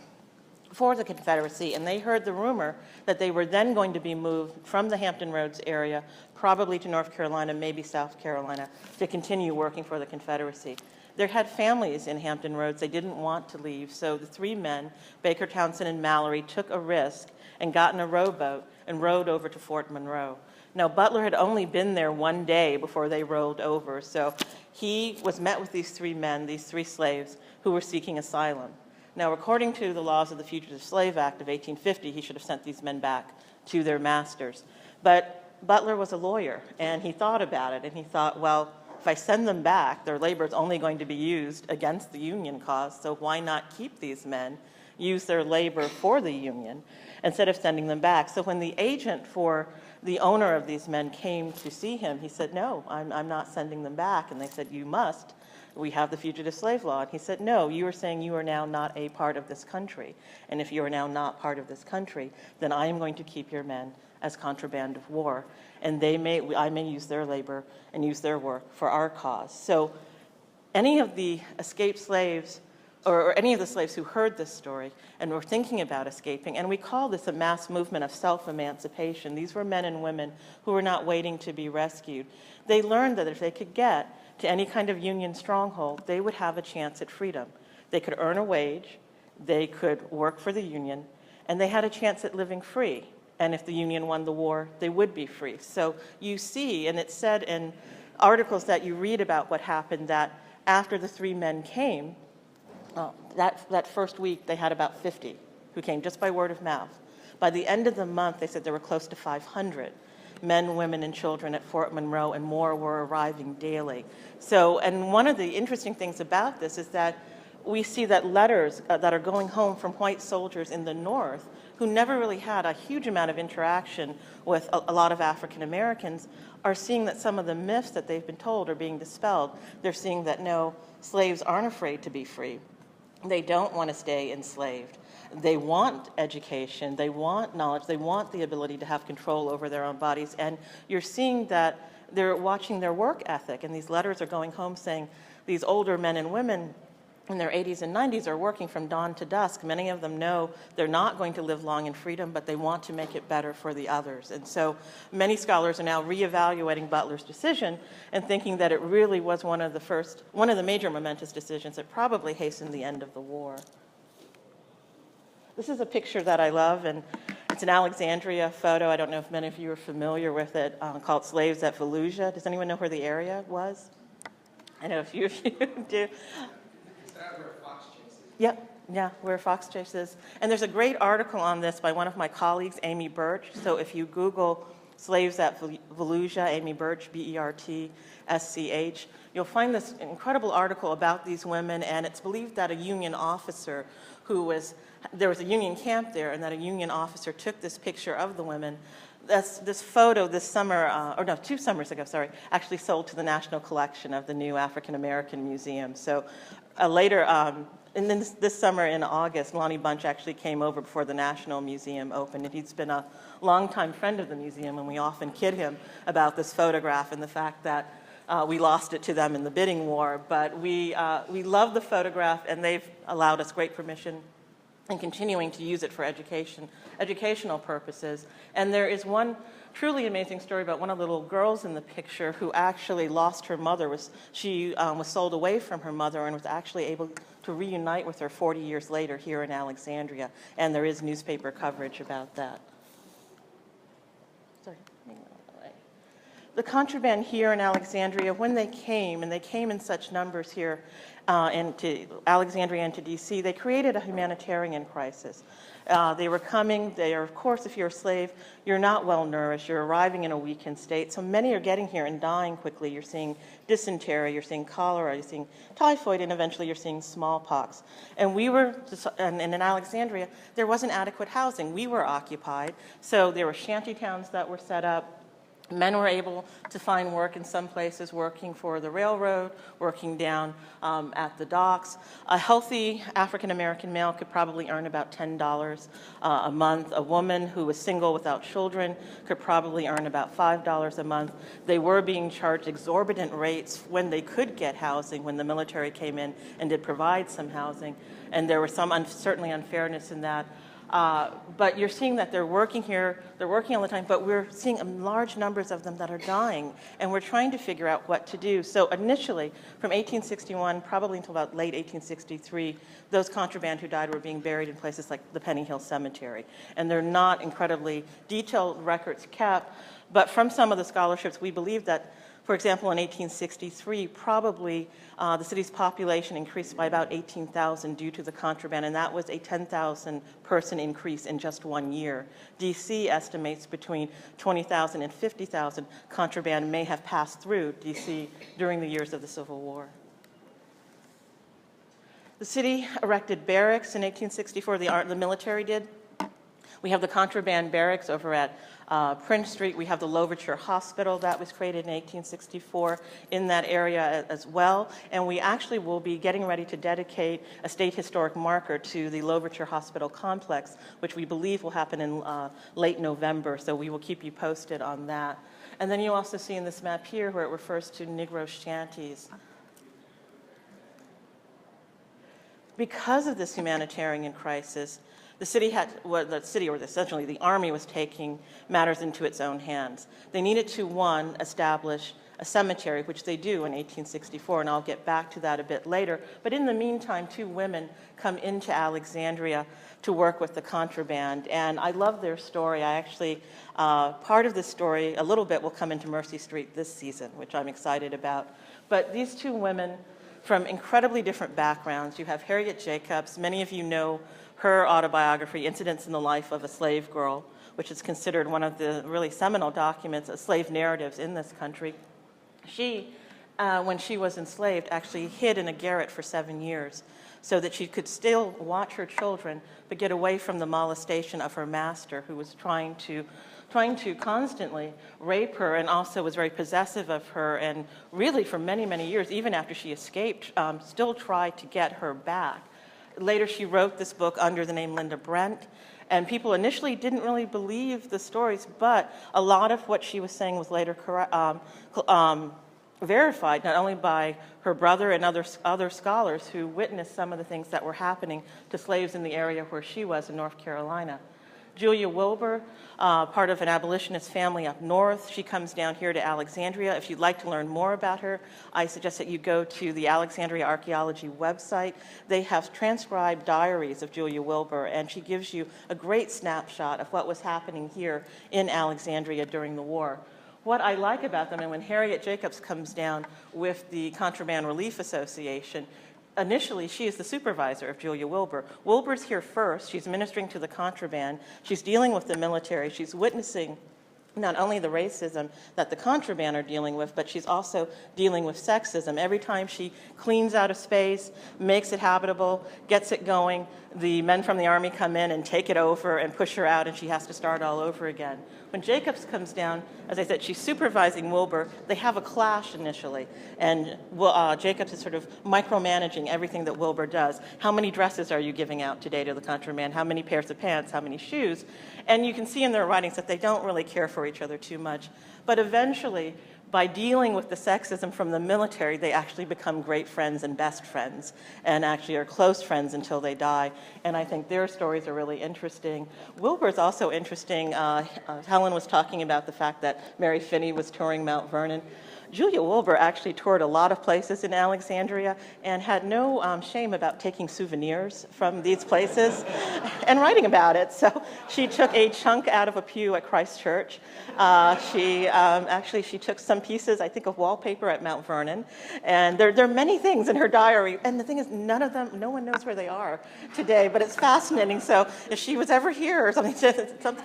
for the Confederacy, and they heard the rumor that they were then going to be moved from the Hampton Roads area, probably to North Carolina, maybe South Carolina, to continue working for the Confederacy. They had families in Hampton Roads. They didn't want to leave, so the 3 men, Baker, Townsend, and Mallory, took a risk and got in a rowboat and rowed over to Fort Monroe. Now, Butler had only been there one day before they rowed over, so he was met with these 3 men, these 3 slaves, who were seeking asylum. Now, according to the laws of the Fugitive Slave Act of 1850, he should have sent these men back to their masters. But Butler was a lawyer, and he thought about it, and he thought, well, if I send them back, their labor is only going to be used against the Union cause, so why not keep these men, use their labor for the Union, instead of sending them back? So when the agent for the owner of these men came to see him, he said, no, I'm not sending them back. And they said, you must. We have the fugitive slave law. And he said, no, you are saying you are now not a part of this country. And if you are now not part of this country, then I am going to keep your men as contraband of war. And I may use their labor and use their work for our cause. So any of the escaped slaves or any of the slaves who heard this story and were thinking about escaping, and we call this a mass movement of self-emancipation. These were men and women who were not waiting to be rescued. They learned that if they could get to any kind of Union stronghold, they would have a chance at freedom. They could earn a wage, they could work for the Union, and they had a chance at living free. And if the Union won the war, they would be free. So you see, and it's said in articles that you read about what happened, that after the 3 men came, that first week, they had about 50 who came just by word of mouth. By the end of the month, they said there were close to 500 men, women, and children at Fort Monroe, and more were arriving daily. So, and one of the interesting things about this is that we see that letters that are going home from white soldiers in the North who never really had a huge amount of interaction with a lot of African Americans are seeing that some of the myths that they've been told are being dispelled. They're seeing that no, slaves aren't afraid to be free. They don't want to stay enslaved. They want education, they want knowledge, they want the ability to have control over their own bodies. And you're seeing that they're watching their work ethic, and these letters are going home saying these older men and women in their 80s and 90s are working from dawn to dusk. Many of them know they're not going to live long in freedom, but they want to make it better for the others. And so many scholars are now reevaluating Butler's decision and thinking that it really was one of the major momentous decisions that probably hastened the end of the war. This is a picture that I love, and it's an Alexandria photo. I don't know if many of you are familiar with it, called Slaves at Fallujah. Does anyone know where the area was? I know a few of you do. Where Fox Chase is. Yep, yeah, where Fox Chase is. And there's a great article on this by one of my colleagues, Amy Birch. So if you Google Slaves at Fallujah, Amy Birch, B-E-R-T-S-C-H, you'll find this incredible article about these women, and it's believed that a Union officer there was a Union camp there, and that a Union officer took this picture of the women this photo this summer, or no, 2 summers ago, sorry, actually sold to the National Collection of the new African American Museum. So later, and then this summer in August, Lonnie Bunch actually came over before the National Museum opened, and he's been a longtime friend of the museum, and we often kid him about this photograph and the fact that we lost it to them in the bidding war. But we love the photograph, and they've allowed us great permission and continuing to use it for educational purposes. And there is one truly amazing story about one of the little girls in the picture who actually lost her mother. She was sold away from her mother and was actually able to reunite with her 40 years later here in Alexandria. And there is newspaper coverage about that. Sorry. The contraband here in Alexandria, when they came, and they came in such numbers here into Alexandria and to DC, they created a humanitarian crisis. They were coming, of course, if you're a slave, you're not well nourished, you're arriving in a weakened state, so many are getting here and dying quickly. You're seeing dysentery, you're seeing cholera, you're seeing typhoid, and eventually you're seeing smallpox. And and in Alexandria, there wasn't adequate housing. We were occupied, so there were shanty towns that were set up. Men were able to find work in some places, working for the railroad, working down at the docks. A healthy African-American male could probably earn about $10 a month. A woman who was single without children could probably earn about $5 a month. They were being charged exorbitant rates when they could get housing, when the military came in and did provide some housing. And there was some certainly unfairness in that. But you're seeing that they're working here, they're working all the time, but we're seeing large numbers of them that are dying, and we're trying to figure out what to do. So initially, from 1861, probably until about late 1863, those contraband who died were being buried in places like the Penny Hill Cemetery. And they're not incredibly detailed records kept, but from some of the scholarships, we believe that, for example, in 1863, probably the city's population increased by about 18,000 due to the contraband, and that was a 10,000 person increase in just 1 year. DC estimates between 20,000 and 50,000 contraband may have passed through DC during the years of the Civil War. The city erected barracks in 1864, the military did. We have the contraband barracks over at Prince Street. We have the Louverture Hospital that was created in 1864 in that area as well. And we actually will be getting ready to dedicate a state historic marker to the Louverture Hospital complex, which we believe will happen in late November. So we will keep you posted on that. And then you also see in this map here where it refers to Negro shanties. Because of this humanitarian crisis, essentially the Army was taking matters into its own hands. They needed to, one, establish a cemetery, which they do in 1864, and I'll get back to that a bit later. But in the meantime, 2 women come into Alexandria to work with the contraband, and I love their story. I actually, part of this story, a little bit, will come into Mercy Street this season, which I'm excited about. But these 2 women from incredibly different backgrounds. You have Harriet Jacobs. Many of you know her autobiography, Incidents in the Life of a Slave Girl, which is considered one of the really seminal documents of slave narratives in this country. She, when she was enslaved, actually hid in a garret for 7 years so that she could still watch her children but get away from the molestation of her master, who was trying to constantly rape her and also was very possessive of her, and really for many, many years, even after she escaped, still tried to get her back. Later, she wrote this book under the name Linda Brent, and people initially didn't really believe the stories, but a lot of what she was saying was later verified, not only by her brother and other scholars who witnessed some of the things that were happening to slaves in the area where she was in North Carolina. Julia Wilbur, part of an abolitionist family up north. She comes down here to Alexandria. If you'd like to learn more about her, I suggest that you go to the Alexandria Archaeology website. They have transcribed diaries of Julia Wilbur, and she gives you a great snapshot of what was happening here in Alexandria during the war. What I like about them, and when Harriet Jacobs comes down with the Contraband Relief Association, initially, she is the supervisor of Julia Wilbur. Wilbur's here first. She's ministering to the contraband. She's dealing with the military. She's witnessing not only the racism that the contraband are dealing with, but she's also dealing with sexism. Every time she cleans out a space, makes it habitable, gets it going, the men from the army come in and take it over and push her out, and she has to start all over again. When Jacobs comes down, as I said, she's supervising Wilbur. They have a clash initially, and Jacobs is sort of micromanaging everything that Wilbur does. How many dresses are you giving out today to the contraband? How many pairs of pants? How many shoes? And you can see in their writings that they don't really care for each other too much. But eventually, by dealing with the sexism from the military, they actually become great friends and best friends, and actually are close friends until they die. And I think their stories are really interesting. Wilbur's also interesting. Helen was talking about the fact that Mary Finney was touring Mount Vernon. Julia Wilbur actually toured a lot of places in Alexandria and had no shame about taking souvenirs from these places and writing about it. So she took a chunk out of a pew at Christ Church. She took some pieces, I think, of wallpaper at Mount Vernon. And there are many things in her diary. And the thing is, none of them, no one knows where they are today, but it's fascinating. So if she was ever here or something,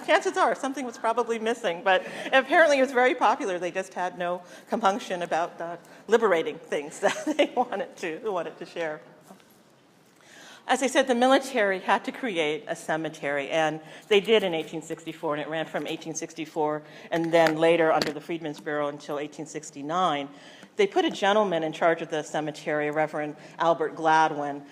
chances are something was probably missing. But apparently it was very popular. They just had no compunction about liberating things that they wanted to share. As I said, the military had to create a cemetery, and they did in 1864, and it ran from 1864 and then later under the Freedmen's Bureau until 1869. They put a gentleman in charge of the cemetery, Reverend Albert Gladwin.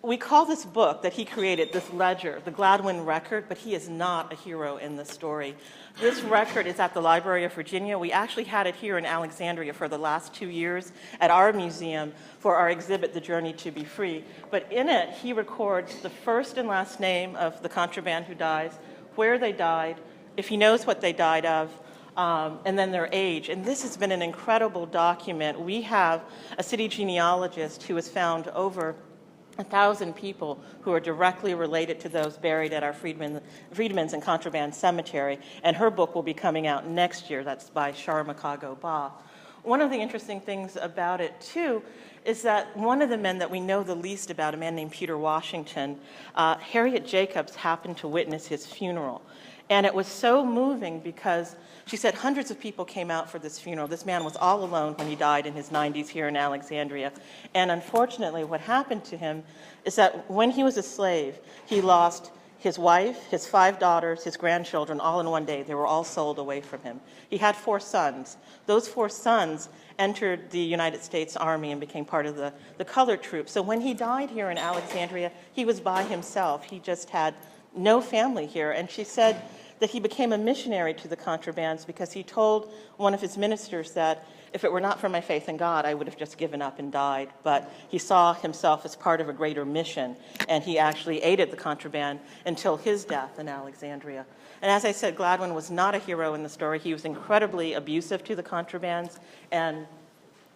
We call this book that he created, this ledger, the Gladwin Record, but he is not a hero in the story. This record is at the Library of Virginia. We actually had it here in Alexandria for the last 2 years at our museum for our exhibit, The Journey to Be Free. But in it, he records the first and last name of the contraband who dies, where they died, if he knows what they died of, and then their age. And this has been an incredible document. We have a city genealogist who has found over 1,000 people who are directly related to those buried at our Freedmen's and Contraband Cemetery, and her book will be coming out next year. That's by Sharmakago Ba. One of the interesting things about it, too, is that one of the men that we know the least about, a man named Peter Washington, Harriet Jacobs happened to witness his funeral. And it was so moving because she said hundreds of people came out for this funeral. This man was all alone when he died in his 90s here in Alexandria. And unfortunately, what happened to him is that when he was a slave, he lost his wife, his 5 daughters, his grandchildren, all in one day. They were all sold away from him. He had 4 sons. Those 4 sons entered the United States Army and became part of the colored troops. So when he died here in Alexandria, he was by himself. He just had no family here. And she said that he became a missionary to the contrabands because he told one of his ministers that if it were not for my faith in God, I would have just given up and died. But he saw himself as part of a greater mission, and he actually aided the contraband until his death in Alexandria. And as I said, Gladwin was not a hero in the story. He was incredibly abusive to the contrabands and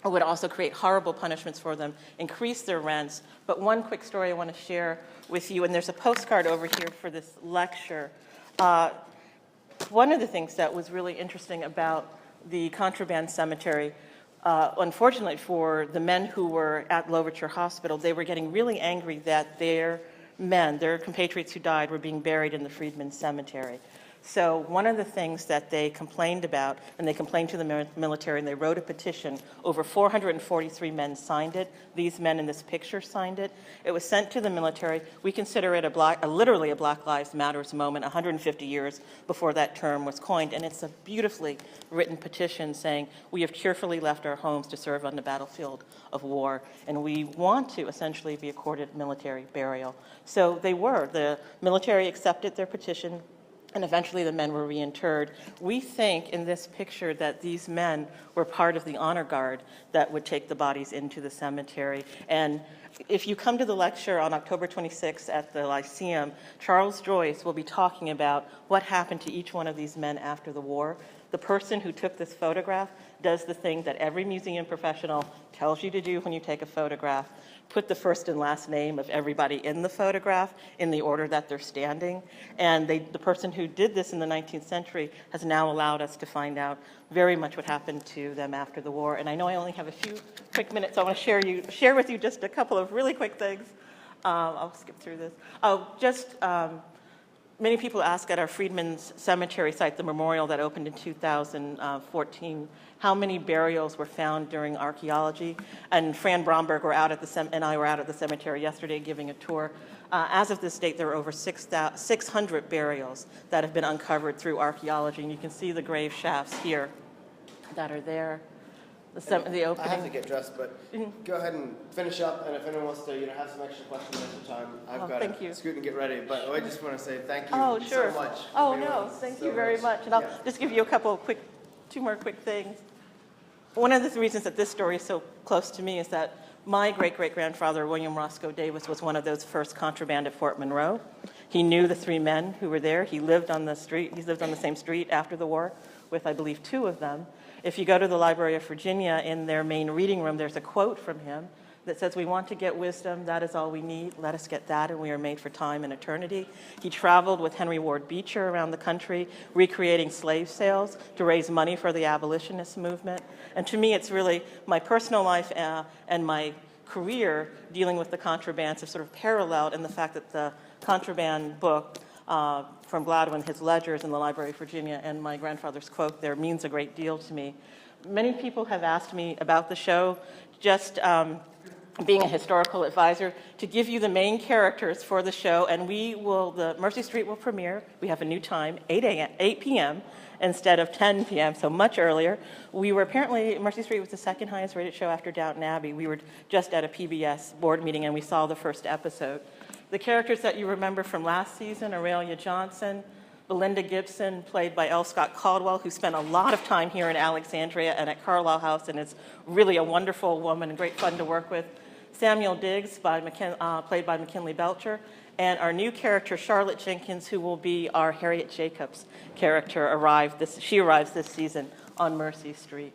would also create horrible punishments for them, increase their rents. But one quick story I want to share with you, and there's a postcard over here for this lecture. One of the things that was really interesting about the contraband cemetery, unfortunately for the men who were at Louverture Hospital, they were getting really angry that their men, their compatriots who died, were being buried in the Freedmen's Cemetery. So one of the things that they complained about, and they complained to the military, and they wrote a petition, over 443 men signed it. These men in this picture signed it. It was sent to the military. We consider it literally a Black Lives Matters moment, 150 years before that term was coined. And it's a beautifully written petition saying, we have cheerfully left our homes to serve on the battlefield of war, and we want to essentially be accorded military burial. So they were. The military accepted their petition, and eventually the men were reinterred. We think in this picture that these men were part of the honor guard that would take the bodies into the cemetery. And if you come to the lecture on October 26th at the Lyceum, Charles Joyce will be talking about what happened to each one of these men after the war. The person who took this photograph does the thing that every museum professional tells you to do when you take a photograph. Put the first and last name of everybody in the photograph in the order that they're standing. And the person who did this in the 19th century has now allowed us to find out very much what happened to them after the war. And I know I only have a few quick minutes, so I want to share with you just a couple of really quick things. I'll skip through this. Many people ask at our Freedmen's Cemetery site, the memorial that opened in 2014, how many burials were found during archaeology. And Fran Bromberg and I were out at the cemetery yesterday giving a tour. As of this date, there are over 600 burials that have been uncovered through archaeology. And you can see the grave shafts here that are there. The opening. I have to get dressed, but go ahead and finish up. And if anyone wants to, have some extra questions at the time, I've got to scoot and get ready. But I just want to say thank you so much. Oh, no, thank you very much. And I'll just give you two more quick things. One of the reasons that this story is so close to me is that my great-great-grandfather, William Roscoe Davis, was one of those first contraband at Fort Monroe. He knew the three men who were there. He lived on the street. He lived on the same street after the war with, I believe, two of them. If you go to the Library of Virginia, in their main reading room, there's a quote from him that says, "We want to get wisdom, that is all we need. Let us get that, and we are made for time and eternity." He traveled with Henry Ward Beecher around the country, recreating slave sales to raise money for the abolitionist movement. And to me, it's really my personal life and my career dealing with the contrabands have sort of paralleled in the fact that the contraband book from Gladwin, his ledgers in the Library of Virginia, and my grandfather's quote there means a great deal to me. Many people have asked me about the show, just being a historical advisor, to give you the main characters for the show, and the Mercy Street will premiere. We have a new time, 8 p.m. instead of 10 p.m., so much earlier. Mercy Street was the second highest rated show after Downton Abbey. We were just at a PBS board meeting, and we saw the first episode. The characters that you remember from last season, Aurelia Johnson, Belinda Gibson, played by L. Scott Caldwell, who spent a lot of time here in Alexandria and at Carlisle House, and is really a wonderful woman and great fun to work with. Samuel Diggs, played by McKinley Belcher, and our new character, Charlotte Jenkins, who will be our Harriet Jacobs character, she arrives this season on Mercy Street.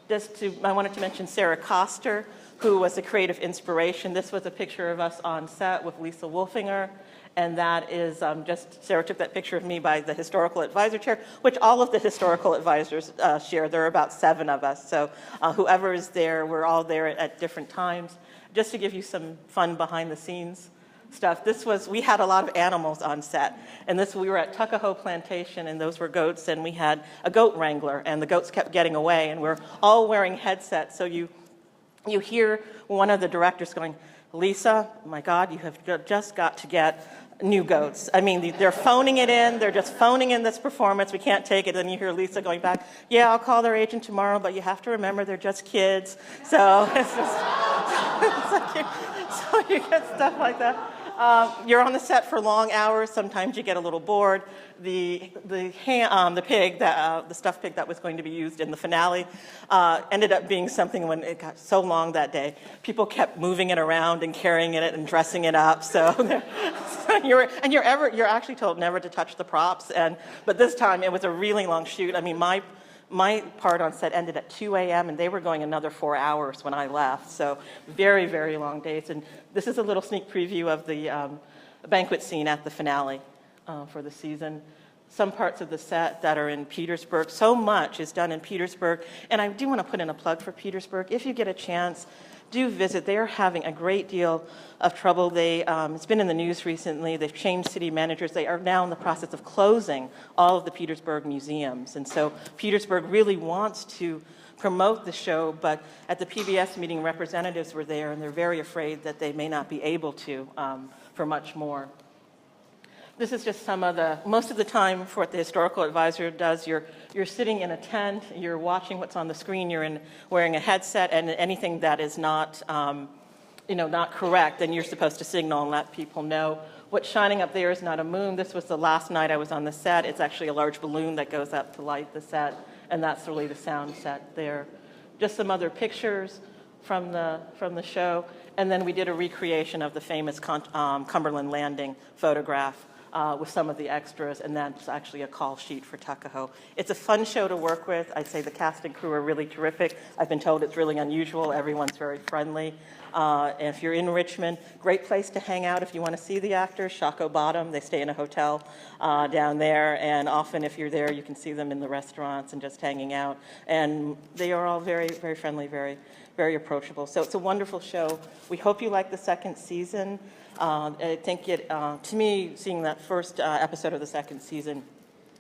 I wanted to mention Sarah Koster, who was a creative inspiration. This was a picture of us on set with Lisa Wolfinger, and that is Sarah took that picture of me by the historical advisor chair, which all of the historical advisors share. There are about 7 of us, so whoever is there, we're all there at different times. Just to give you some fun behind-the-scenes stuff, we had a lot of animals on set, and we were at Tuckahoe Plantation, and those were goats, and we had a goat wrangler, and the goats kept getting away, and we're all wearing headsets, so you hear one of the directors going, "Lisa, my God, you have just got to get new goats." I mean, they're phoning it in. They're just phoning in this performance. We can't take it. And you hear Lisa going back, "Yeah, I'll call their agent tomorrow, but you have to remember they're just kids." So it's just, so you get stuff like that. You're on the set for long hours. Sometimes you get a little bored. The stuffed pig that was going to be used in the finale ended up being something when it got so long that day. People kept moving it around and carrying it and dressing it up. So you're actually told never to touch the props. But this time it was a really long shoot. I mean, my part on set ended at 2 a.m. and they were going another 4 hours when I left. So very, very long days. And this is a little sneak preview of the banquet scene at the finale for the season. Some parts of the set that are in Petersburg. So much is done in Petersburg. And I do want to put in a plug for Petersburg. If you get a chance, do visit. They are having a great deal of trouble. It's been in the news recently. They've changed city managers. They are now in the process of closing all of the Petersburg museums. And so Petersburg really wants to promote the show, but at the PBS meeting, representatives were there, and they're very afraid that they may not be able to for much more. This is just most of the time for what the historical advisor does, you're sitting in a tent, you're watching what's on the screen, you're wearing a headset, and anything that is not correct, then you're supposed to signal and let people know. What's shining up there is not a moon. This was the last night I was on the set. It's actually a large balloon that goes up to light the set, and that's really the sound set there. Just some other pictures from the show, and then we did a recreation of the famous Cumberland Landing photograph with some of the extras, and that's actually a call sheet for Tuckahoe. It's a fun show to work with. I'd say the cast and crew are really terrific. I've been told it's really unusual. Everyone's very friendly. And if you're in Richmond, great place to hang out if you want to see the actors. Shockoe Bottom, they stay in a hotel down there, and often if you're there, you can see them in the restaurants and just hanging out. And they are all very, very friendly, very, very approachable. So it's a wonderful show. We hope you like the second season. I think to me, seeing that first episode of the second season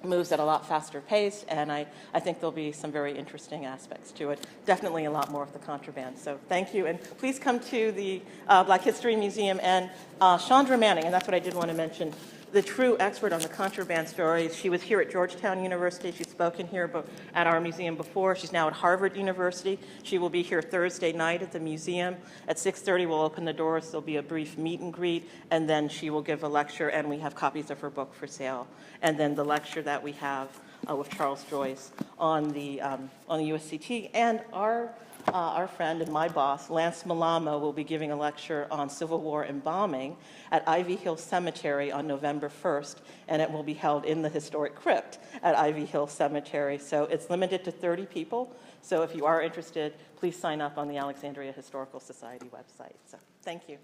moves at a lot faster pace, and I think there'll be some very interesting aspects to it. Definitely a lot more of the contraband. So thank you, and please come to the Black History Museum. And Chandra Manning, and that's what I did want to mention, the true expert on the contraband stories. She was here at Georgetown University. She's spoken here at our museum before. She's now at Harvard University. She will be here Thursday night at the museum. At 6:30, we'll open the doors. There'll be a brief meet and greet, and then she will give a lecture, and we have copies of her book for sale. And then the lecture that we have with Charles Joyce on the USCT, and our friend and my boss, Lance Malamo, will be giving a lecture on Civil War embalming at Ivy Hill Cemetery on November 1st, and it will be held in the historic crypt at Ivy Hill Cemetery. So it's limited to 30 people. So if you are interested, please sign up on the Alexandria Historical Society website. So thank you.